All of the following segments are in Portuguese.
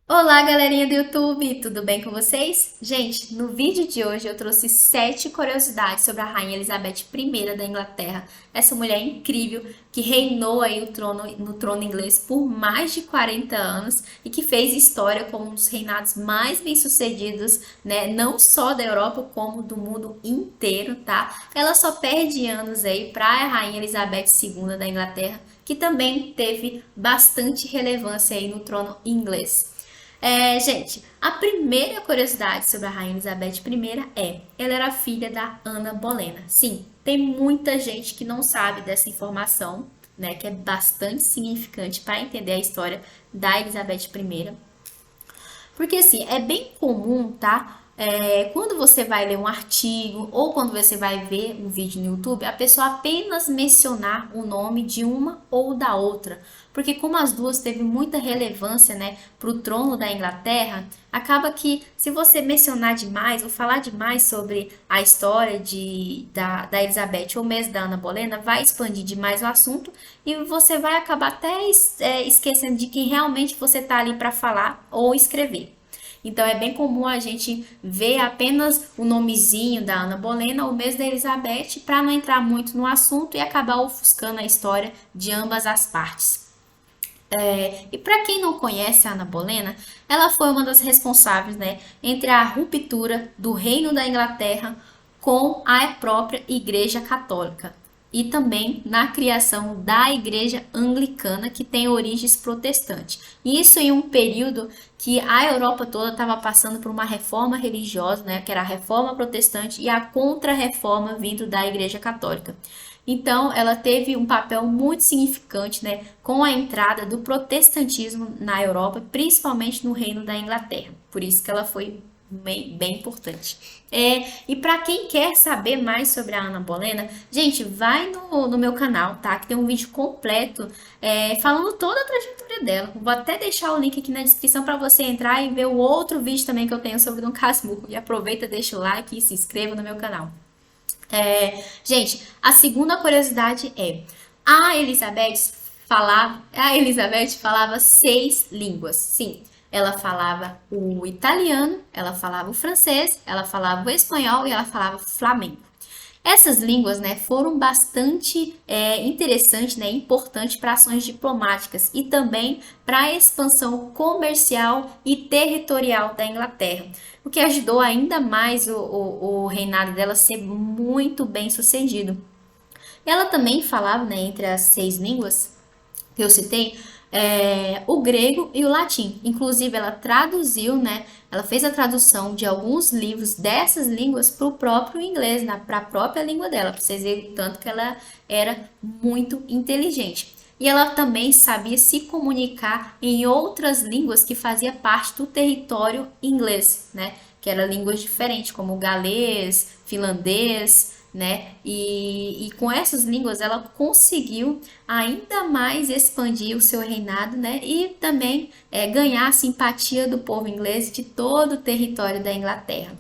Olá, galerinha do YouTube, tudo bem com vocês? Gente, no vídeo de hoje eu trouxe 7 curiosidades sobre a Rainha Elizabeth I da Inglaterra, essa mulher incrível que reinou aí no trono inglês por mais de 40 anos e que fez história como um dos reinados mais bem-sucedidos, né, não só da Europa como do mundo inteiro, tá? Ela só perde anos aí para a Rainha Elizabeth II da Inglaterra, que também teve bastante relevância aí no trono inglês. Gente, a primeira curiosidade sobre a Rainha Elizabeth I ela era filha da Ana Bolena. Sim, tem muita gente que não sabe dessa informação, né, que é bastante significante para entender a história da Elizabeth I. Porque assim, é bem comum, tá? Quando você vai ler um artigo ou quando você vai ver um vídeo no YouTube, a pessoa apenas mencionar o nome de uma ou da outra. Porque como as duas teve muita relevância, né, para o trono da Inglaterra, acaba que se você mencionar demais ou falar demais sobre a história da Elizabeth ou mesmo da Ana Bolena, vai expandir demais o assunto e você vai acabar até esquecendo de quem realmente você está ali para falar ou escrever. Então é bem comum a gente ver apenas o nomezinho da Ana Bolena ou mesmo da Elizabeth para não entrar muito no assunto e acabar ofuscando a história de ambas as partes. E para quem não conhece a Ana Bolena, ela foi uma das responsáveis, né, entre a ruptura do Reino da Inglaterra com a própria Igreja Católica e também na criação da Igreja Anglicana, que tem origens protestantes. Isso em um período que a Europa toda estava passando por uma reforma religiosa, né, que era a reforma protestante e a contra-reforma vindo da Igreja Católica. Então, ela teve um papel muito significante, né, com a entrada do protestantismo na Europa, principalmente no Reino da Inglaterra. Por isso que ela foi bem importante. E para quem quer saber mais sobre a Ana Bolena, gente, vai no meu canal, tá? Que tem um vídeo completo falando toda a trajetória dela. Vou até deixar o link aqui na descrição para você entrar e ver o outro vídeo também que eu tenho sobre Dom Casmurro. E aproveita, deixa o like e se inscreva no meu canal. Gente, a segunda curiosidade a Elizabeth falava 6 línguas. Sim, ela falava o italiano, ela falava o francês, ela falava o espanhol e ela falava flamengo. Essas línguas, né, foram bastante interessantes, né, importantes para ações diplomáticas e também para a expansão comercial e territorial da Inglaterra, o que ajudou ainda mais o reinado dela ser muito bem sucedido. Ela também falava, né, entre as 6 línguas que eu citei, o grego e o latim. Inclusive, ela traduziu, né? Ela fez a tradução de alguns livros dessas línguas para o próprio inglês, para a própria língua dela, para vocês verem o tanto que ela era muito inteligente. E ela também sabia se comunicar em outras línguas que fazia parte do território inglês, né? Que eram línguas diferentes, como galês, finlandês, né? E com essas línguas ela conseguiu ainda mais expandir o seu reinado, né? E também ganhar a simpatia do povo inglês e de todo o território da Inglaterra.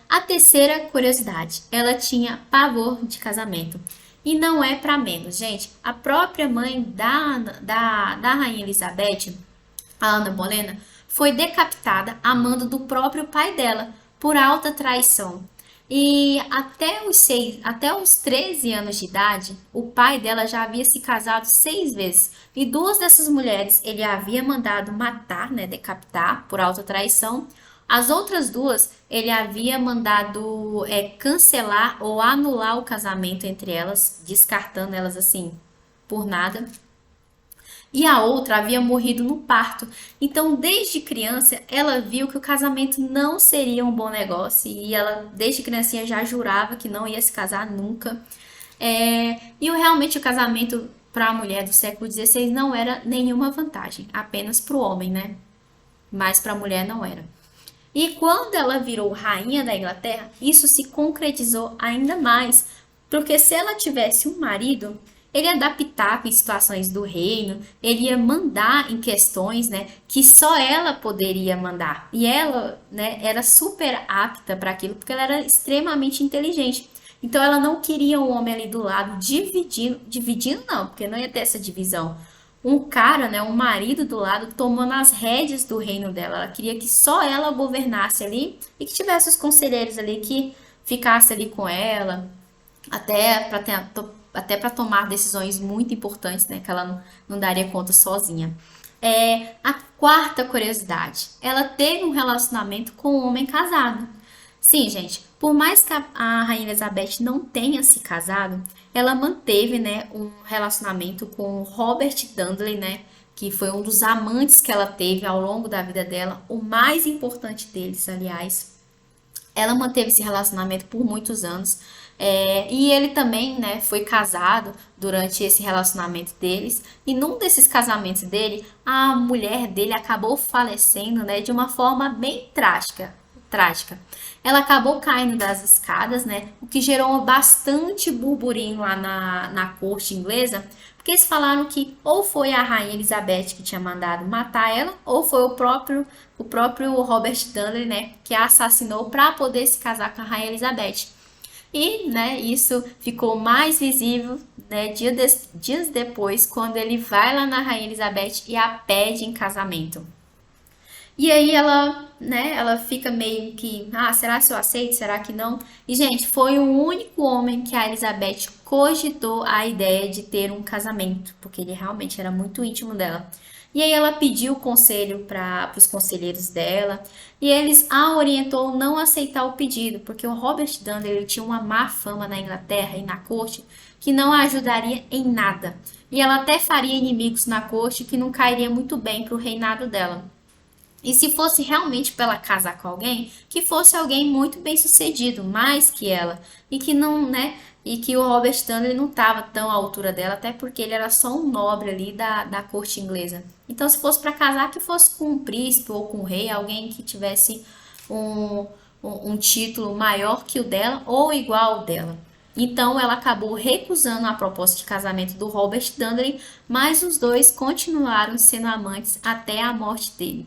A terceira curiosidade, ela tinha pavor de casamento. E não é para menos, gente. A própria mãe da Rainha Elizabeth, a Ana Bolena, foi decapitada a mando do próprio pai dela por alta traição. E até os 13 anos de idade, o pai dela já havia se casado 6 vezes. E duas dessas mulheres ele havia mandado matar, né, decapitar por alta traição. As outras duas ele havia mandado cancelar ou anular o casamento entre elas, descartando elas assim por nada e a outra havia morrido no parto. Então, desde criança, ela viu que o casamento não seria um bom negócio e ela, desde criancinha, já jurava que não ia se casar nunca. Realmente o casamento para a mulher do século XVI não era nenhuma vantagem, apenas para o homem, né? Mas para a mulher não era. E quando ela virou rainha da Inglaterra, isso se concretizou ainda mais, porque se ela tivesse um marido, ele ia dar pitaco em situações do reino, ele ia mandar em questões, né, que só ela poderia mandar. E ela, né, era super apta para aquilo, porque ela era extremamente inteligente. Então ela não queria um homem ali do lado dividindo não, porque não ia ter essa divisão, um cara, né, um marido do lado, tomando as rédeas do reino dela. Ela queria que só ela governasse ali e que tivesse os conselheiros ali que ficasse ali com ela, até para tomar decisões muito importantes, né, que ela não daria conta sozinha. A quarta curiosidade, ela teve um relacionamento com um homem casado. Sim, gente, por mais que a Rainha Elizabeth não tenha se casado, ela manteve, né, um relacionamento com Robert Dudley, né, que foi um dos amantes que ela teve ao longo da vida dela, o mais importante deles, aliás. Ela manteve esse relacionamento por muitos anos. E ele também, né, foi casado durante esse relacionamento deles. E num desses casamentos dele, a mulher dele acabou falecendo, né, de uma forma bem trágica. Trágica. Ela acabou caindo das escadas, né, o que gerou bastante burburinho lá na corte inglesa, porque eles falaram que ou foi a rainha Elizabeth que tinha mandado matar ela, ou foi o próprio Robert Dudley, né, que a assassinou para poder se casar com a rainha Elizabeth. E, né, isso ficou mais visível, né, dias depois, quando ele vai lá na rainha Elizabeth e a pede em casamento. E aí ela, né, ela fica meio que, será que eu aceito? Será que não? E, gente, foi o único homem que a Elizabeth cogitou a ideia de ter um casamento, porque ele realmente era muito íntimo dela. E aí ela pediu conselho para os conselheiros dela, e eles a orientou não aceitar o pedido, porque o Robert Dudley ele tinha uma má fama na Inglaterra e na corte que não a ajudaria em nada. E ela até faria inimigos na corte que não cairia muito bem para o reinado dela. E se fosse realmente para ela casar com alguém, que fosse alguém muito bem sucedido, mais que ela, e que não, né? E que o Robert Stanley não estava tão à altura dela, até porque ele era só um nobre ali da corte inglesa. Então, se fosse para casar, que fosse com um príncipe ou com um rei, alguém que tivesse um, um título maior que o dela ou igual ao dela. Então, ela acabou recusando a proposta de casamento do Robert Dudley, mas os dois continuaram sendo amantes até a morte dele.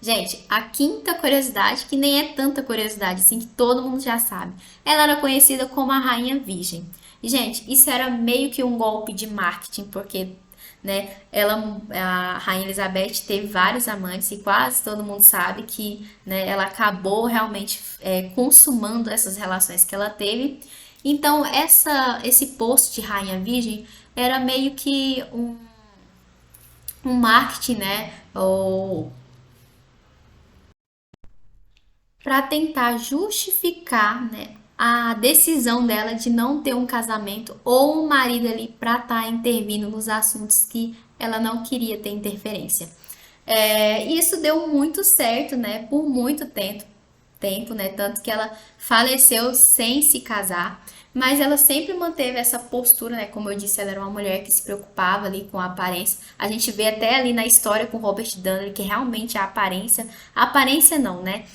Gente, a quinta curiosidade, que nem é tanta curiosidade assim, que todo mundo já sabe. Ela era conhecida como a Rainha Virgem. E, gente, isso era meio que um golpe de marketing, porque, né, a Rainha Elizabeth teve vários amantes e quase todo mundo sabe que, né, ela acabou realmente consumando essas relações que ela teve. Então, esse post de Rainha Virgem era meio que um marketing, né, ou para tentar justificar, né, a decisão dela de não ter um casamento ou um marido ali para estar intervindo nos assuntos que ela não queria ter interferência. Isso deu muito certo, né, por muito tempo, né, tanto que ela faleceu sem se casar, mas ela sempre manteve essa postura, né, como eu disse, ela era uma mulher que se preocupava ali com a aparência. A gente vê até ali na história com Robert Dudley que realmente a aparência não, né,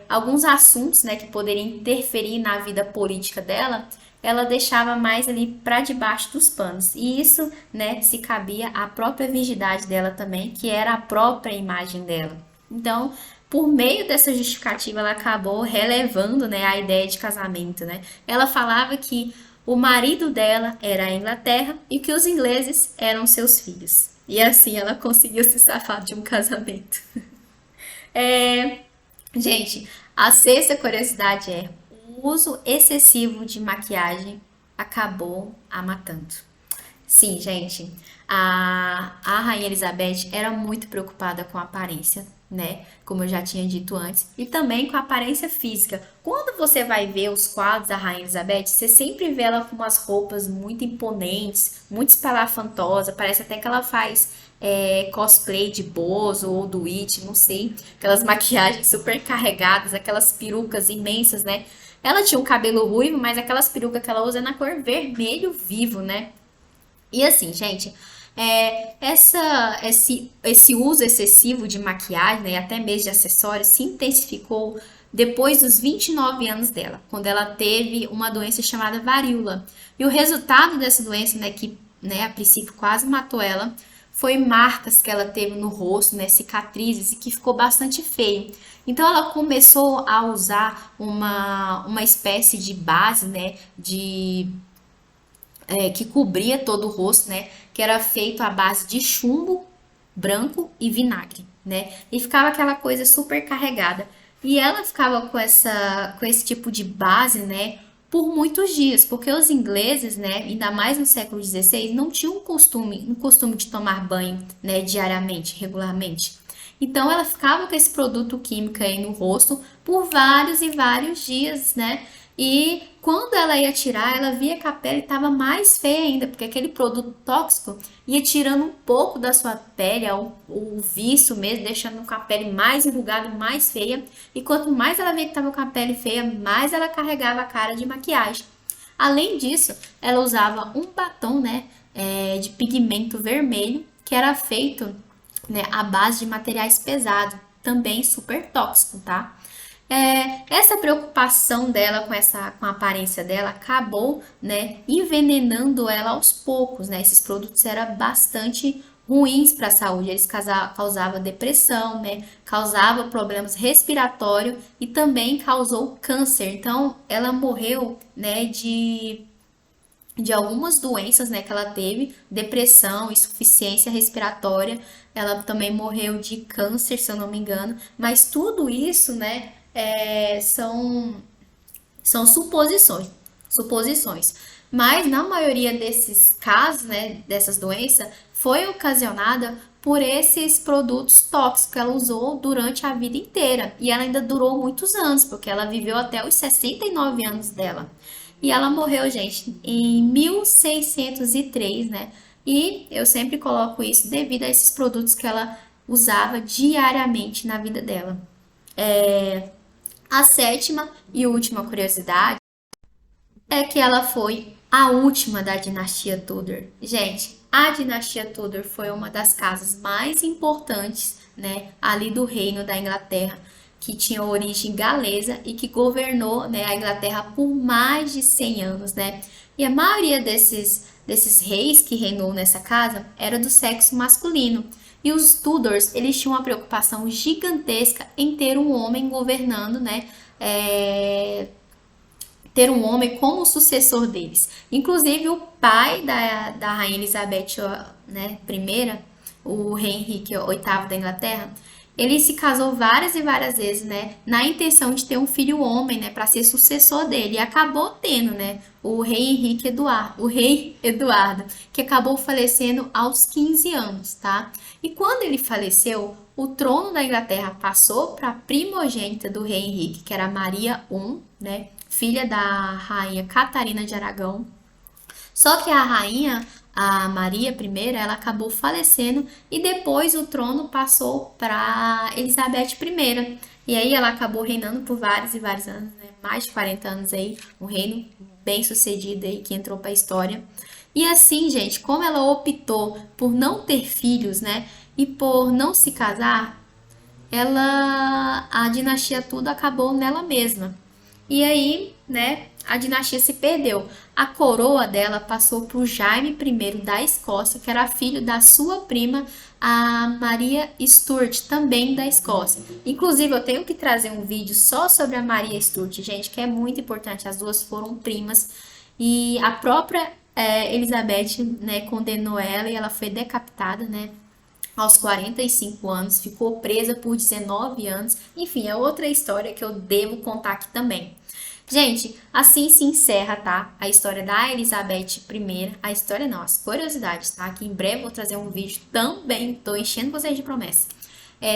alguns assuntos, né, que poderiam interferir na vida política dela, ela deixava mais ali para debaixo dos panos. E isso, né, se cabia à própria virgindade dela também, que era a própria imagem dela. Então, por meio dessa justificativa, ela acabou relevando, né, a ideia de casamento, né? Ela falava que o marido dela era a Inglaterra e que os ingleses eram seus filhos. E assim ela conseguiu se safar de um casamento. É, Gente, a sexta curiosidade é: o uso excessivo de maquiagem acabou a matando. Sim, gente, a Rainha Elizabeth era muito preocupada com a aparência, né? Como eu já tinha dito antes, e também com a aparência física. Quando você vai ver os quadros da Rainha Elizabeth, você sempre vê ela com umas roupas muito imponentes, muito espalhafantosas, parece até que ela faz cosplay de Bozo ou do It, não sei, aquelas maquiagens super carregadas, aquelas perucas imensas, né? Ela tinha um cabelo ruivo, mas aquelas perucas que ela usa é na cor vermelho vivo, né? E assim, gente, esse uso excessivo de maquiagem, né, e até mesmo de acessórios se intensificou depois dos 29 anos dela, quando ela teve uma doença chamada varíola. E o resultado dessa doença, né, que, né, a princípio quase matou ela, foi marcas que ela teve no rosto, né, cicatrizes, e que ficou bastante feio. Então ela começou a usar uma espécie de base, né, que cobria todo o rosto, né? Que era feito à base de chumbo branco e vinagre, né? E ficava aquela coisa super carregada. E ela ficava com esse tipo de base, né? Por muitos dias, porque os ingleses, né, ainda mais no século XVI, não tinham um costume de tomar banho, né, diariamente, regularmente. Então ela ficava com esse produto químico aí no rosto por vários e vários dias, né? E quando ela ia tirar, ela via que a pele estava mais feia ainda, porque aquele produto tóxico ia tirando um pouco da sua pele, o vício mesmo, deixando com a pele mais enrugada, mais feia. E quanto mais ela via que estava com a pele feia, mais ela carregava a cara de maquiagem. Além disso, ela usava um batom, né, de pigmento vermelho, que era feito, né, à base de materiais pesados, também super tóxico, tá? Essa preocupação dela com a aparência dela acabou, né, envenenando ela aos poucos, né? Esses produtos eram bastante ruins para a saúde, eles causavam depressão, né? Causava problemas respiratórios e também causou câncer. Então, ela morreu, né, de algumas doenças, né, que ela teve, depressão, insuficiência respiratória. Ela também morreu de câncer, se eu não me engano. Mas tudo isso, né, são suposições. Mas na maioria desses casos, né, dessas doenças, foi ocasionada por esses produtos tóxicos que ela usou durante a vida inteira. E ela ainda durou muitos anos, porque ela viveu até os 69 anos dela. E ela morreu, gente, em 1603, né? E eu sempre coloco isso devido a esses produtos que ela usava diariamente na vida dela. A sétima e última curiosidade é que ela foi a última da dinastia Tudor. Gente, a dinastia Tudor foi uma das casas mais importantes, né, ali do reino da Inglaterra, que tinha origem galesa e que governou, né, a Inglaterra por mais de 100 anos, né? E a maioria desses reis que reinou nessa casa era do sexo masculino. E os Tudors, eles tinham uma preocupação gigantesca em ter um homem governando, né? Ter um homem como sucessor deles. Inclusive o pai da rainha Elizabeth, né, I, o rei Henrique VIII da Inglaterra, ele se casou várias e várias vezes, né, na intenção de ter um filho homem, né, para ser sucessor dele. E acabou tendo, né, o rei Eduardo, que acabou falecendo aos 15 anos, tá? E quando ele faleceu, o trono da Inglaterra passou para a primogênita do rei Henrique, que era Maria I, né, filha da rainha Catarina de Aragão. Só que a Maria I, ela acabou falecendo e depois o trono passou para Elizabeth I. E aí ela acabou reinando por vários e vários anos, né? Mais de 40 anos aí, um reino bem sucedido aí que entrou para a história. E assim, gente, como ela optou por não ter filhos, né? E por não se casar, a dinastia tudo acabou nela mesma. E aí, né, a dinastia se perdeu. A coroa dela passou para o Jaime I da Escócia, que era filho da sua prima, a Maria Stuart, também da Escócia. Inclusive, eu tenho que trazer um vídeo só sobre a Maria Stuart, gente, que é muito importante. As duas foram primas e a própria Elizabeth, né, condenou ela e ela foi decapitada, né, aos 45 anos, ficou presa por 19 anos. Enfim, é outra história que eu devo contar aqui também. Gente, assim se encerra, tá? A história da Elizabeth I. A história não, as curiosidades, tá? Que em breve eu vou trazer um vídeo também, tô enchendo vocês de promessa.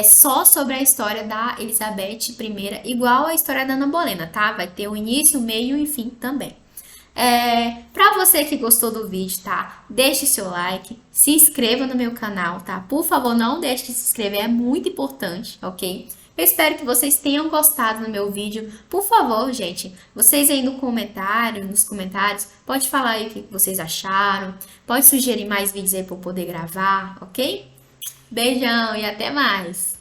Só sobre a história da Elizabeth I, igual a história da Ana Bolena, tá? Vai ter o início, o meio e o fim também. Pra você que gostou do vídeo, tá? Deixe seu like, se inscreva no meu canal, tá? Por favor, não deixe de se inscrever, é muito importante, ok? Eu espero que vocês tenham gostado do meu vídeo. Por favor, gente, vocês aí nos comentários, pode falar aí o que vocês acharam, pode sugerir mais vídeos aí para eu poder gravar, ok? Beijão e até mais!